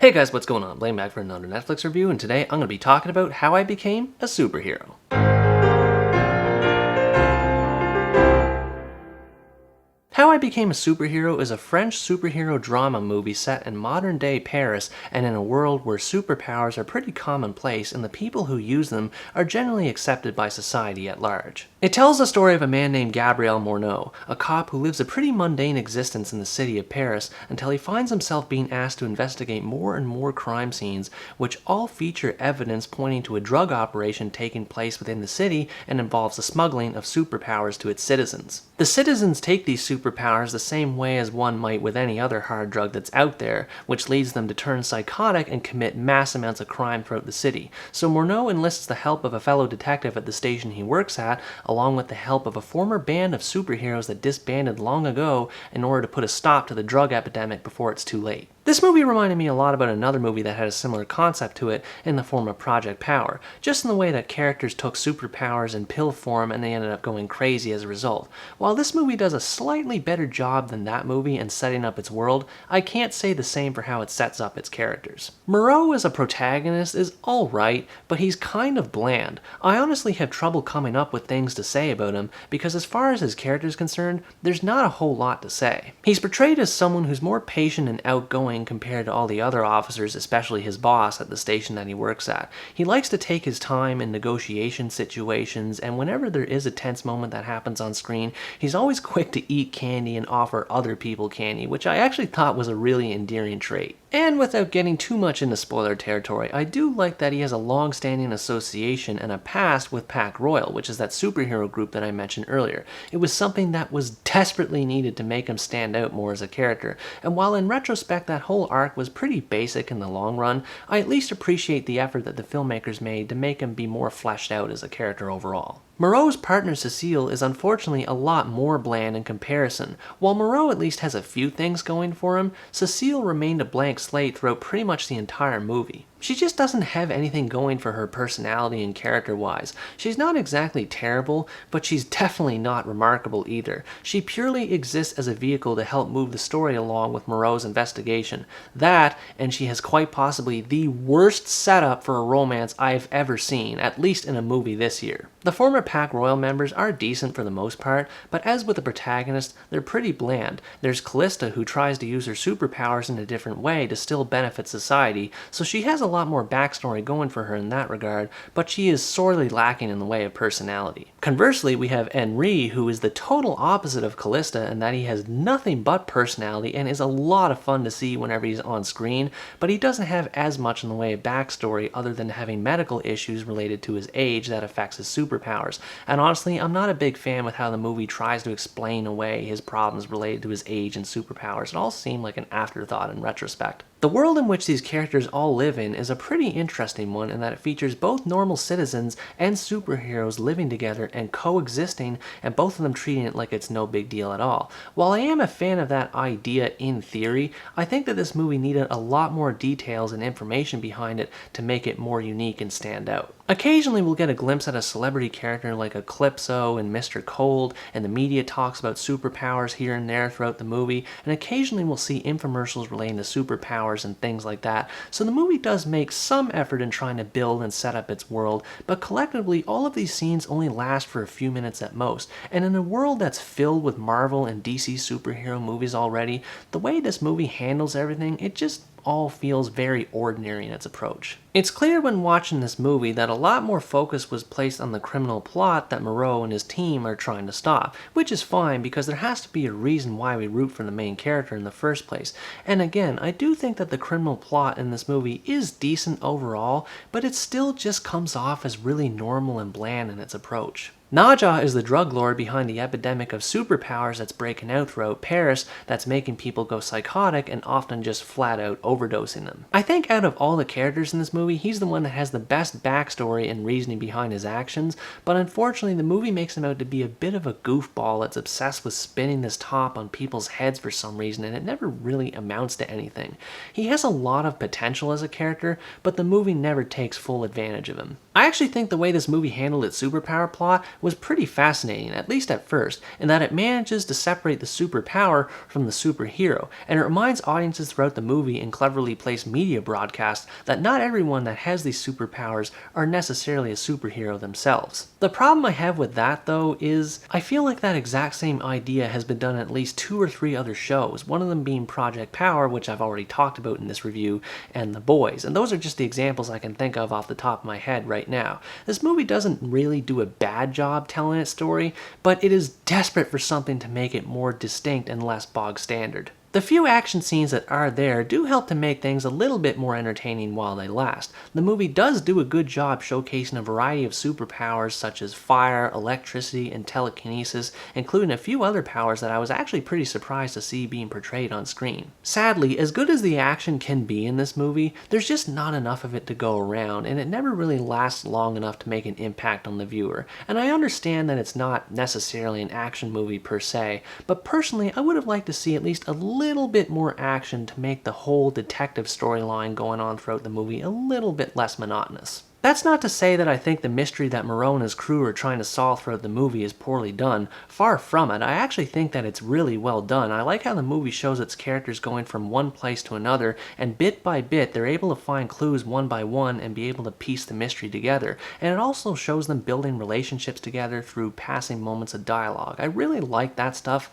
Hey guys, what's going on? Blaine back for another Netflix review, and today I'm going to be talking about how I became a superhero. How I Became a Superhero is a French superhero drama movie set in modern-day Paris and in a world where superpowers are pretty commonplace and the people who use them are generally accepted by society at large. It tells the story of a man named Gabriel Morneau, a cop who lives a pretty mundane existence in the city of Paris until he finds himself being asked to investigate more and more crime scenes, which all feature evidence pointing to a drug operation taking place within the city and involves the smuggling of superpowers to its citizens. The citizens take these superpowers the same way as one might with any other hard drug that's out there, which leads them to turn psychotic and commit mass amounts of crime throughout the city. So Morneau enlists the help of a fellow detective at the station he works at, along with the help of a former band of superheroes that disbanded long ago in order to put a stop to the drug epidemic before it's too late. This movie reminded me a lot about another movie that had a similar concept to it in the form of Project Power, just in the way that characters took superpowers in pill form and they ended up going crazy as a result. While this movie does a slightly better job than that movie in setting up its world, I can't say the same for how it sets up its characters. Moreau as a protagonist is alright, but he's kind of bland. I honestly have trouble coming up with things to say about him, because as far as his character is concerned, there's not a whole lot to say. He's portrayed as someone who's more patient and outgoing compared to all the other officers, especially his boss at the station that he works at. He likes to take his time in negotiation situations, and whenever there is a tense moment that happens on screen, he's always quick to eat candy and offer other people candy, which I actually thought was a really endearing trait. And without getting too much into spoiler territory, I do like that he has a long-standing association and a past with Pac Royal, which is that superhero group that I mentioned earlier. It was something that was desperately needed to make him stand out more as a character, and while in retrospect that whole arc was pretty basic in the long run, I at least appreciate the effort that the filmmakers made to make him be more fleshed out as a character overall. Moreau's partner Cecile is unfortunately a lot more bland in comparison. While Moreau at least has a few things going for him, Cecile remained a blank slate throughout pretty much the entire movie. She just doesn't have anything going for her personality and character-wise. She's not exactly terrible, but she's definitely not remarkable either. She purely exists as a vehicle to help move the story along with Moreau's investigation. That, and she has quite possibly the worst setup for a romance I've ever seen, at least in a movie this year. The former Pac Royal members are decent for the most part, but as with the protagonist, they're pretty bland. There's Callista, who tries to use her superpowers in a different way to still benefit society, so she has a lot more backstory going for her in that regard, but she is sorely lacking in the way of personality. Conversely, we have Henri, who is the total opposite of Callista in that he has nothing but personality and is a lot of fun to see whenever he's on screen, but he doesn't have as much in the way of backstory other than having medical issues related to his age that affects his superpowers. And honestly, I'm not a big fan with how the movie tries to explain away his problems related to his age and superpowers. It all seemed like an afterthought in retrospect. The world in which these characters all live in is a pretty interesting one in that it features both normal citizens and superheroes living together and coexisting, and both of them treating it like it's no big deal at all. While I am a fan of that idea in theory, I think that this movie needed a lot more details and information behind it to make it more unique and stand out. Occasionally we'll get a glimpse at a celebrity character like Eclipso and Mr. Cold, and the media talks about superpowers here and there throughout the movie, and occasionally we'll see infomercials relating to superpowers and things like that, so the movie does make some effort in trying to build and set up its world, but collectively all of these scenes only last for a few minutes at most, and in a world that's filled with Marvel and DC superhero movies already, the way this movie handles everything, it just all feels very ordinary in its approach. It's clear when watching this movie that a lot more focus was placed on the criminal plot that Moreau and his team are trying to stop, which is fine because there has to be a reason why we root for the main character in the first place. And again, I do think that the criminal plot in this movie is decent overall, but it still just comes off as really normal and bland in its approach. Naja is the drug lord behind the epidemic of superpowers that's breaking out throughout Paris that's making people go psychotic and often just flat out overdosing them. I think out of all the characters in this movie, he's the one that has the best backstory and reasoning behind his actions, but unfortunately the movie makes him out to be a bit of a goofball that's obsessed with spinning this top on people's heads for some reason, and it never really amounts to anything. He has a lot of potential as a character, but the movie never takes full advantage of him. I actually think the way this movie handled its superpower plot was pretty fascinating, at least at first, in that it manages to separate the superpower from the superhero, and it reminds audiences throughout the movie in cleverly placed media broadcasts that not everyone that has these superpowers are necessarily a superhero themselves. The problem I have with that, though, is I feel like that exact same idea has been done in at least 2 or 3 other shows, one of them being Project Power, which I've already talked about in this review, and The Boys, and those are just the examples I can think of off the top of my head right now. This movie doesn't really do a bad job telling its story, but it is desperate for something to make it more distinct and less bog standard. The few action scenes that are there do help to make things a little bit more entertaining while they last. The movie does do a good job showcasing a variety of superpowers such as fire, electricity, and telekinesis, including a few other powers that I was actually pretty surprised to see being portrayed on screen. Sadly, as good as the action can be in this movie, there's just not enough of it to go around, and it never really lasts long enough to make an impact on the viewer. And I understand that it's not necessarily an action movie per se, but personally I would have liked to see at least a little bit more action to make the whole detective storyline going on throughout the movie a little bit less monotonous. That's not to say that I think the mystery that Moreau and his crew are trying to solve throughout the movie is poorly done. Far from it. I actually think that it's really well done. I like how the movie shows its characters going from one place to another, and bit by bit they're able to find clues one by one and be able to piece the mystery together. And it also shows them building relationships together through passing moments of dialogue. I really like that stuff.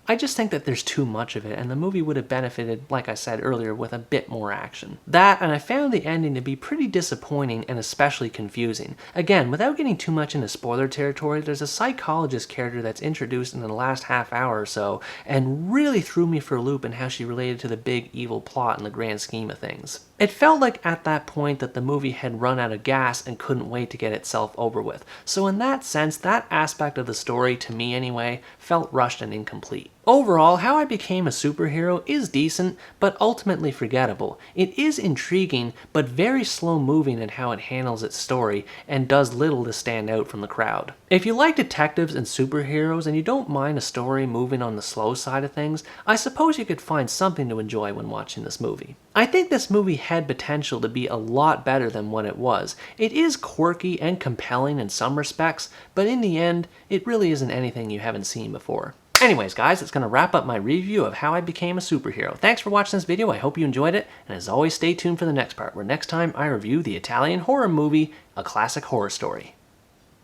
I just think that there's too much of it, and the movie would have benefited, like I said earlier, with a bit more action. That, and I found the ending to be pretty disappointing and especially confusing. Again, without getting too much into spoiler territory, there's a psychologist character that's introduced in the last half hour or so, and really threw me for a loop in how she related to the big evil plot in the grand scheme of things. It felt like at that point that the movie had run out of gas and couldn't wait to get itself over with. So in that sense, that aspect of the story, to me anyway, felt rushed and incomplete. Overall, How I Became a Superhero is decent, but ultimately forgettable. It is intriguing, but very slow moving in how it handles its story, and does little to stand out from the crowd. If you like detectives and superheroes and you don't mind a story moving on the slow side of things, I suppose you could find something to enjoy when watching this movie. I think this movie had potential to be a lot better than what it was. It is quirky and compelling in some respects, but in the end, it really isn't anything you haven't seen before. Anyways guys, that's going to wrap up my review of How I Became a Superhero. Thanks for watching this video, I hope you enjoyed it, and as always stay tuned for the next part, where next time I review the Italian horror movie, A Classic Horror Story.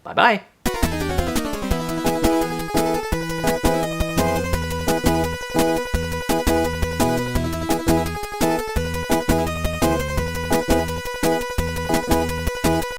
Bye bye!